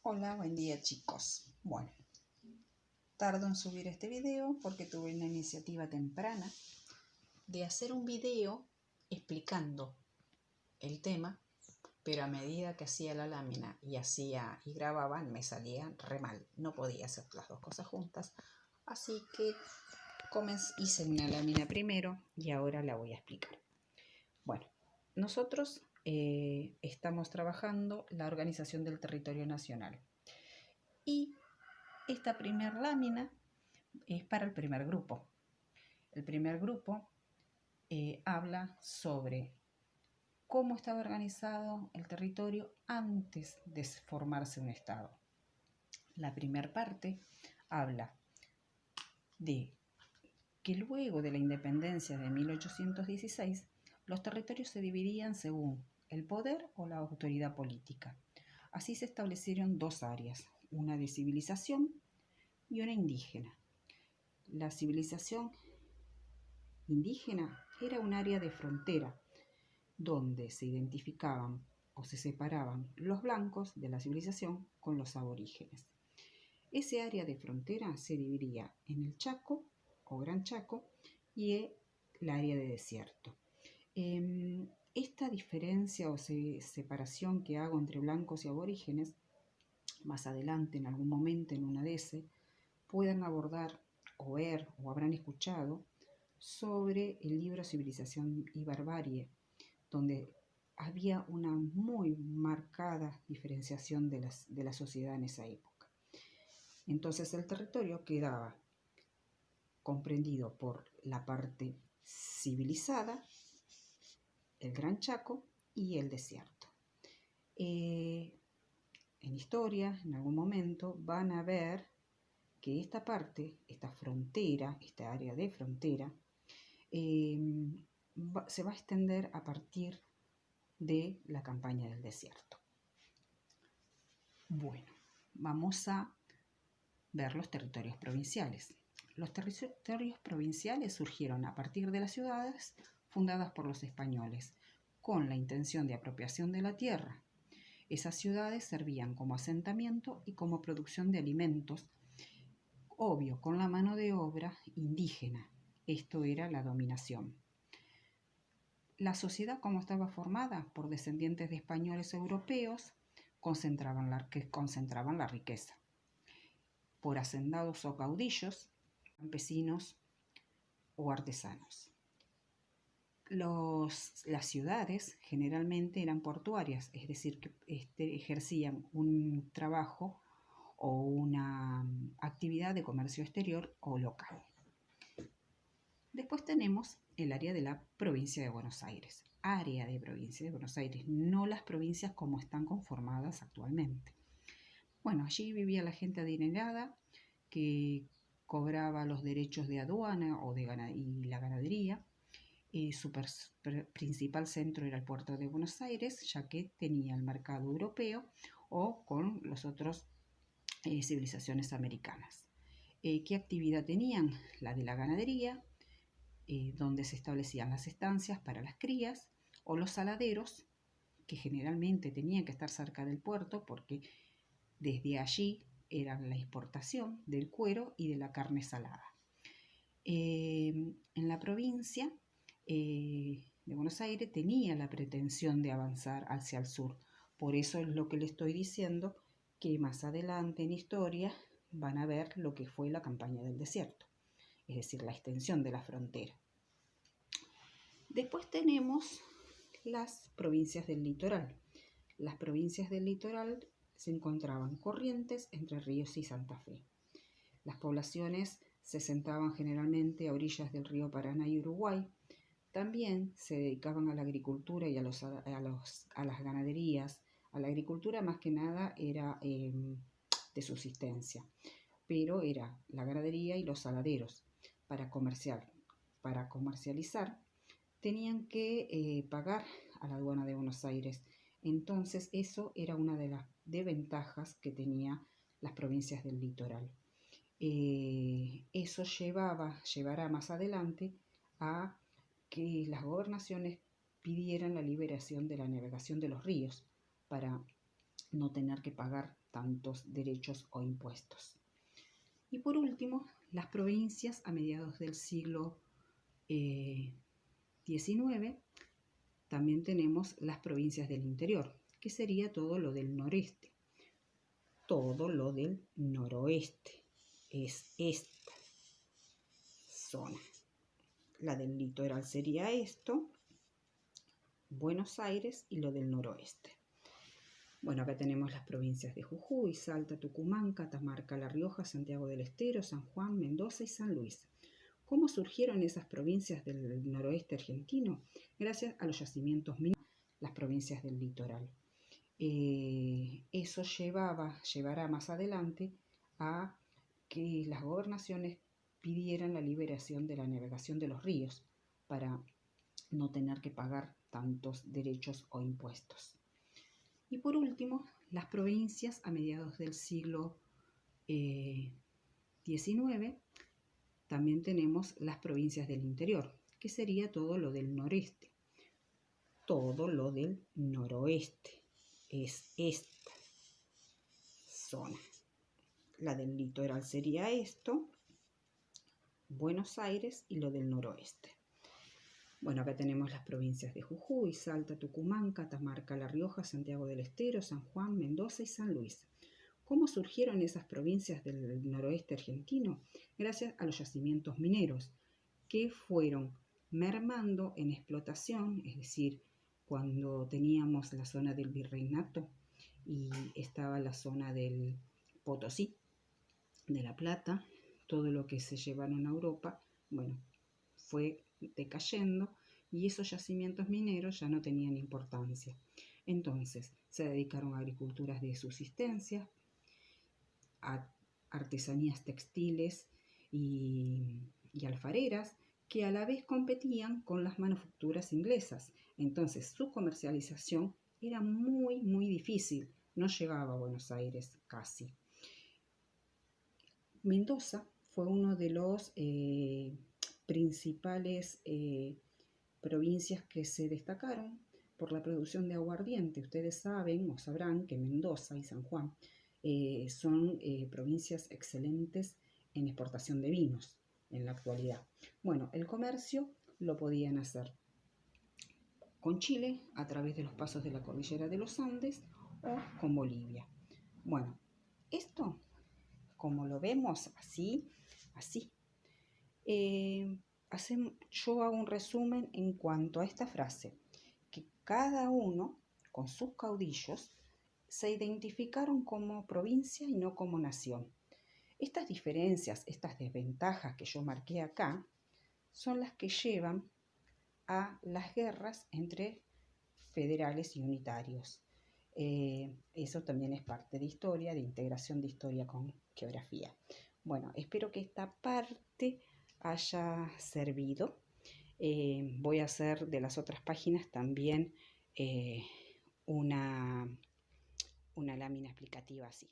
Hola, buen día chicos. Bueno, tardo en subir este video porque tuve una iniciativa temprana de hacer un video explicando el tema, pero a medida que hacía la lámina y grababa me salía re mal. No podía hacer las dos cosas juntas, así que hice una lámina primero y ahora la voy a explicar. Bueno, nosotros estamos trabajando la organización del territorio nacional. Y esta primera lámina es para el primer grupo. El primer grupo habla sobre cómo estaba organizado el territorio antes de formarse un estado. La primera parte habla de que luego de la independencia de 1816, los territorios se dividían según el poder o la autoridad política. Así se establecieron dos áreas, una de civilización y una indígena. La civilización indígena era un área de frontera donde se identificaban o se separaban los blancos de la civilización con los aborígenes. Ese área de frontera se dividía en el Chaco o Gran Chaco y el área de desierto. Esta diferencia o separación que hago entre blancos y aborígenes, más adelante en algún momento en una DS, puedan abordar o ver o habrán escuchado sobre el libro Civilización y Barbarie, donde había una muy marcada diferenciación de la sociedad en esa época. Entonces el territorio quedaba comprendido por la parte civilizada, el Gran Chaco y el desierto. En historia, en algún momento, van a ver que esta parte, esta frontera, esta área de frontera, se va a extender a partir de la campaña del desierto. Bueno, vamos a ver los territorios provinciales. Los territorios provinciales surgieron a partir de las ciudades fundadas por los españoles, con la intención de apropiación de la tierra. Esas ciudades servían como asentamiento y como producción de alimentos, obvio, con la mano de obra indígena. Esto era la dominación. La sociedad, como estaba formada por descendientes de españoles europeos, concentraban la riqueza por hacendados o caudillos, campesinos o artesanos. Las ciudades generalmente eran portuarias, es decir, que ejercían un trabajo o una actividad de comercio exterior o local. Después tenemos el área de la provincia de Buenos Aires. Área de provincia de Buenos Aires, no las provincias como están conformadas actualmente. Bueno, allí vivía la gente adinerada que cobraba los derechos de aduana y la ganadería. Su principal centro era el puerto de Buenos Aires, ya que tenía el mercado europeo o con las otras civilizaciones americanas. ¿Qué actividad tenían? La de la ganadería, donde se establecían las estancias para las crías, o los saladeros, que generalmente tenían que estar cerca del puerto porque desde allí era la exportación del cuero y de la carne salada. En la provincia de Buenos Aires tenía la pretensión de avanzar hacia el sur. Por eso es lo que le estoy diciendo, que más adelante en historia van a ver lo que fue la campaña del desierto, es decir, la extensión de la frontera. Después tenemos las provincias del litoral. Las provincias del litoral se encontraban Corrientes, Entre Ríos y Santa Fe. Las poblaciones se asentaban generalmente a orillas del río Paraná y Uruguay. También se dedicaban a la agricultura y a las ganaderías. A la agricultura más que nada era de subsistencia, pero era la ganadería y los saladeros. Para comercializar tenían que pagar a la aduana de Buenos Aires. Entonces eso era una de las desventajas que tenía las provincias del litoral. Eso llevará más adelante a que las gobernaciones pidieran la liberación de la navegación de los ríos para no tener que pagar tantos derechos o impuestos. Y por último, las provincias a mediados del siglo XIX, también tenemos las provincias del interior, que sería todo lo del noreste. Todo lo del noroeste es esta zona. La del litoral sería esto, Buenos Aires, y lo del noroeste. Bueno, acá tenemos las provincias de Jujuy, Salta, Tucumán, Catamarca, La Rioja, Santiago del Estero, San Juan, Mendoza y San Luis. ¿Cómo surgieron esas provincias del noroeste argentino? Gracias a los yacimientos mineros, las provincias del litoral. Eso llevará más adelante a que las gobernaciones pidieran la liberación de la navegación de los ríos para no tener que pagar tantos derechos o impuestos. Y por último, las provincias a mediados del siglo XIX, también tenemos las provincias del interior, que sería todo lo del noreste. Todo lo del noroeste es esta zona. La del litoral sería esto, Buenos Aires, y lo del noroeste. Bueno, acá tenemos las provincias de Jujuy, Salta, Tucumán, Catamarca, La Rioja, Santiago del Estero, San Juan, Mendoza y San Luis. ¿Cómo surgieron esas provincias del noroeste argentino? Gracias a los yacimientos mineros, que fueron mermando en explotación, es decir, cuando teníamos la zona del Virreinato y estaba la zona del Potosí, de La Plata, todo lo que se llevaron a Europa, bueno, fue decayendo y esos yacimientos mineros ya no tenían importancia. Entonces se dedicaron a agriculturas de subsistencia, a artesanías textiles y alfareras, que a la vez competían con las manufacturas inglesas. Entonces su comercialización era muy difícil, no llegaba a Buenos Aires casi. Mendoza fue uno de los principales provincias que se destacaron por la producción de aguardiente. Ustedes saben o sabrán que Mendoza y San Juan son provincias excelentes en exportación de vinos en la actualidad. Bueno, el comercio lo podían hacer con Chile a través de los pasos de la cordillera de los Andes o con Bolivia. Bueno, esto, como lo vemos así, yo hago un resumen en cuanto a esta frase, que cada uno con sus caudillos se identificaron como provincia y no como nación. Estas diferencias, estas desventajas que yo marqué acá, son las que llevan a las guerras entre federales y unitarios. Eso también es parte de historia, de integración de historia con geografía. Bueno, espero que esta parte haya servido. Voy a hacer de las otras páginas también una lámina explicativa así.